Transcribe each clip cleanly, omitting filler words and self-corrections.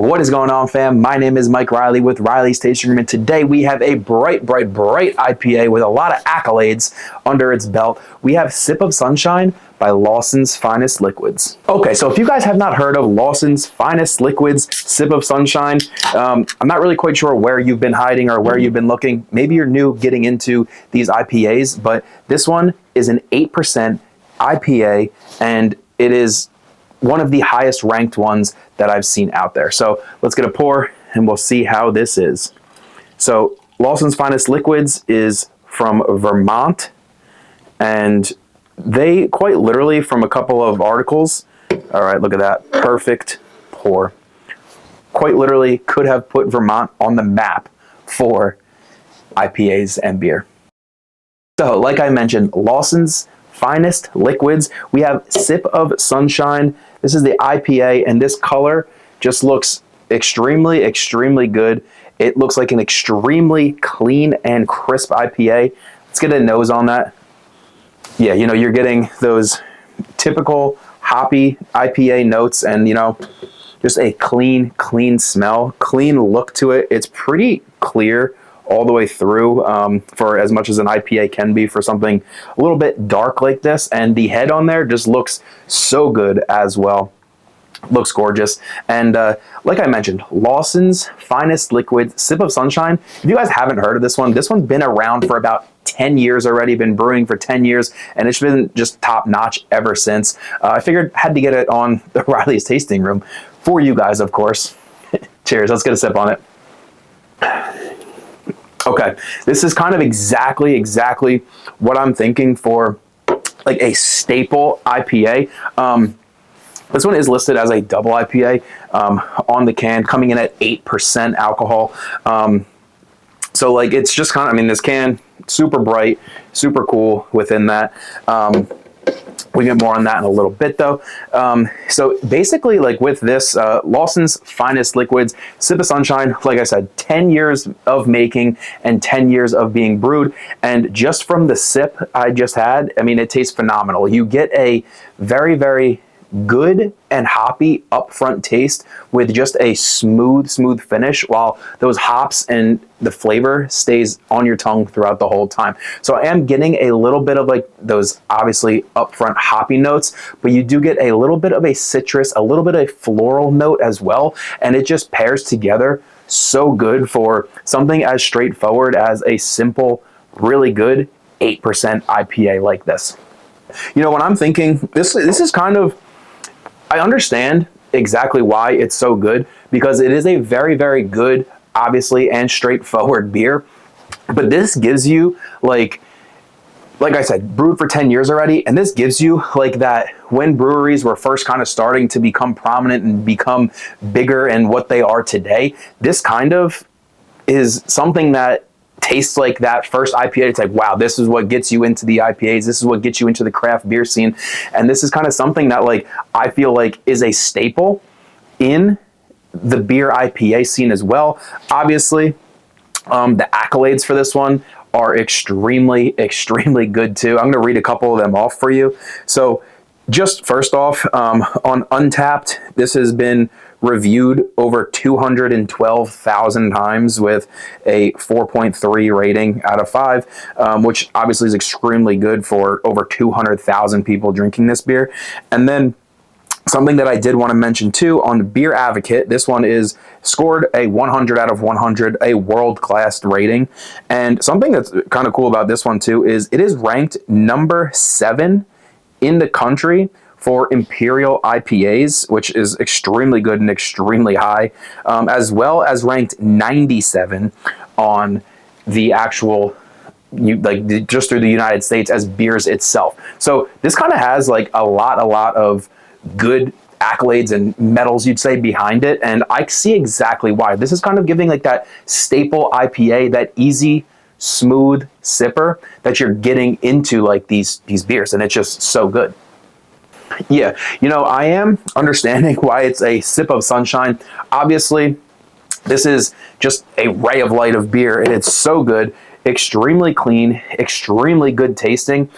What is going on, fam? My name is Mike Reilley with Reilley's Tasting Room, and today we have a bright IPA with a lot of accolades under its belt. We have Sip of Sunshine by Lawsons Finest Liquids. Okay, so if you guys have not heard of Lawsons Finest Liquids, Sip of Sunshine, I'm not really quite sure where you've been hiding or where you've been looking. Maybe you're new getting into these IPAs, but this one is an 8% IPA, and it is one of the highest ranked ones that I've seen out there. So let's get a pour and we'll see how this is. So Lawson's Finest Liquids is from Vermont, and they quite literally, from a couple of articles, all right, look at that, perfect pour. Quite literally could have put Vermont on the map for IPAs and beer. So like I mentioned, Lawson's Finest Liquids, we have Sip of Sunshine. This is the IPA, and this color just looks extremely good. It looks like an extremely clean and crisp IPA. Let's get a nose on that. Yeah, you know, you're getting those typical hoppy IPA notes, and you know, just a clean smell, clean look to it. It's pretty clear all the way through, for as much as an IPA can be for something a little bit dark like this. And the head on there just looks so good as well. Looks gorgeous. And like I mentioned, Lawson's Finest Liquid Sip of Sunshine. If you guys haven't heard of this one's been around for about 10 years already, been brewing for 10 years, and it's been just top notch ever since. I figured had to get it on the Reilley's Tasting Room for you guys, of course. Cheers, let's get a sip on it. Okay, this is kind of exactly what I'm thinking for like a staple IPA. This one is listed as a double IPA on the can, coming in at 8% alcohol. So like, it's just kind of, I mean, this can, super bright, super cool within that. We get more on that in a little bit though. So basically, like with this Lawson's Finest Liquids Sip of Sunshine, like I said, 10 years of making and 10 years of being brewed. And just from the sip I just had, I mean, it tastes phenomenal. You get a very good and hoppy upfront taste with just a smooth finish, while those hops and the flavor stays on your tongue throughout the whole time. So I am getting a little bit of like those obviously upfront hoppy notes, but you do get a little bit of a citrus, a little bit of a floral note as well, and it just pairs together so good for something as straightforward as a simple, really good 8% IPA like this. You know, when I'm thinking, this is kind of, I understand exactly why it's so good, because it is a very good, obviously, and straightforward beer. But this gives you like I said, brewed for 10 years already, and this gives you like that when breweries were first kind of starting to become prominent and become bigger and what they are today. This kind of is something that tastes like that first IPA. It's like, wow, this is what gets you into the IPAs. This is what gets you into the craft beer scene. And this is kind of something that like I feel like is a staple in the beer IPA scene as well. Obviously, the accolades for this one are extremely good too. I'm going to read a couple of them off for you. So just first off, on Untappd, this has been reviewed over 212,000 times with a 4.3 rating out of 5, which obviously is extremely good for over 200,000 people drinking this beer. And then something that I did want to mention too, on BeerAdvocate, this one is scored a 100 out of 100, a world-class rating. And something that's kind of cool about this one too is it is ranked number 7 in the country for Imperial IPAs, which is extremely good and extremely high, as well as ranked 97 on the actual, just through the United States as beers itself. So this kind of has like a lot of good accolades and medals, you'd say, behind it, and I see exactly why. This is kind of giving like that staple IPA, that easy, smooth sipper that you're getting into like these beers, and it's just so good. Yeah, you know, I am understanding why it's a Sip of Sunshine. Obviously, this is just a ray of light of beer, and it's so good, extremely clean, extremely good tasting.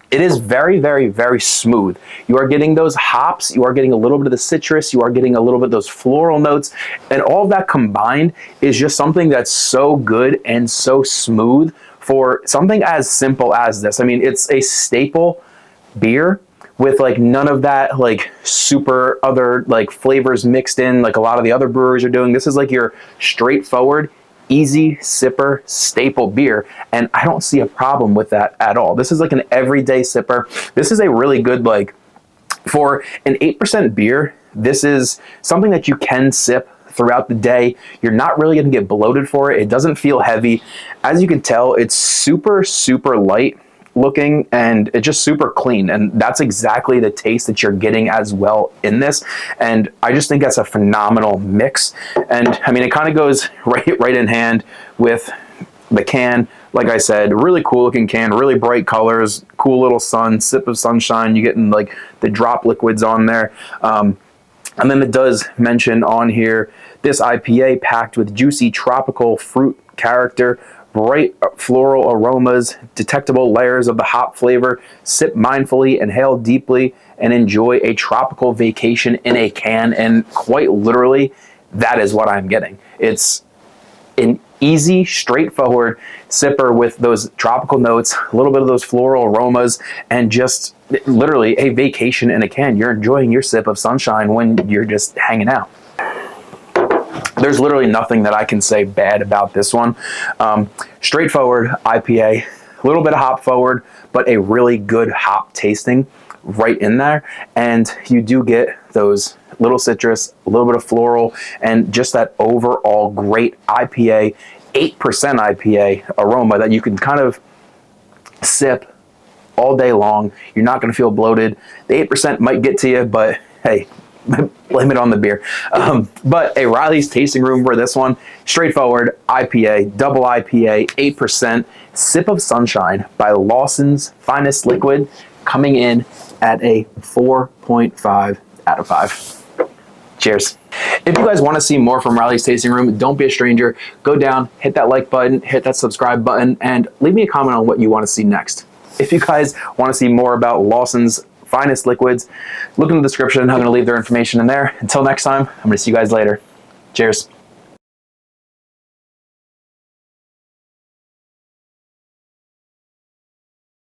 It is very, very, very smooth. You are getting those hops, you are getting a little bit of the citrus, you are getting a little bit of those floral notes, and all of that combined is just something that's so good and so smooth for something as simple as this. I mean, it's a staple beer with like none of that like super other like flavors mixed in like a lot of the other breweries are doing. This is like your straightforward, easy sipper staple beer, and I don't see a problem with that at all. This is like an everyday sipper. This is a really good, like, for an 8% beer, this is something that you can sip throughout the day. You're not really going to get bloated for it. It doesn't feel heavy. As you can tell, it's super, super light looking, and it's just super clean, and that's exactly the taste that you're getting as well in this. And I just think that's a phenomenal mix. And I mean, it kind of goes right in hand with the can. Like I said, really cool looking can, really bright colors, cool little sun, sip of sunshine. You're getting like the drop liquids on there. And then it does mention on here, this IPA packed with juicy tropical fruit character, bright floral aromas, detectable layers of the hop flavor. Sip mindfully, inhale deeply, and enjoy a tropical vacation in a can. And quite literally, that is what I'm getting. It's an easy, straightforward sipper with those tropical notes, a little bit of those floral aromas, and just literally a vacation in a can. You're enjoying your sip of sunshine when you're just hanging out. There's literally nothing that I can say bad about this one. Straightforward IPA, a little bit of hop forward, but a really good hop tasting right in there. And you do get those little citrus, a little bit of floral, and just that overall great IPA, 8% IPA aroma that you can kind of sip all day long. You're not going to feel bloated. The 8% might get to you, but hey, blame it on the beer. But a Reilley's tasting room for this one, straightforward IPA, double IPA, 8%, Sip of Sunshine by Lawson's Finest Liquid, coming in at a 4.5 out of 5. Cheers. If you guys want to see more from Reilley's Tasting Room, don't be a stranger. Go down, hit that like button, hit that subscribe button, and leave me a comment on what you want to see next. If you guys want to see more about Lawson's Finest Liquids, look in the description. I'm going to leave their information in there. Until next time, I'm going to see you guys later. Cheers.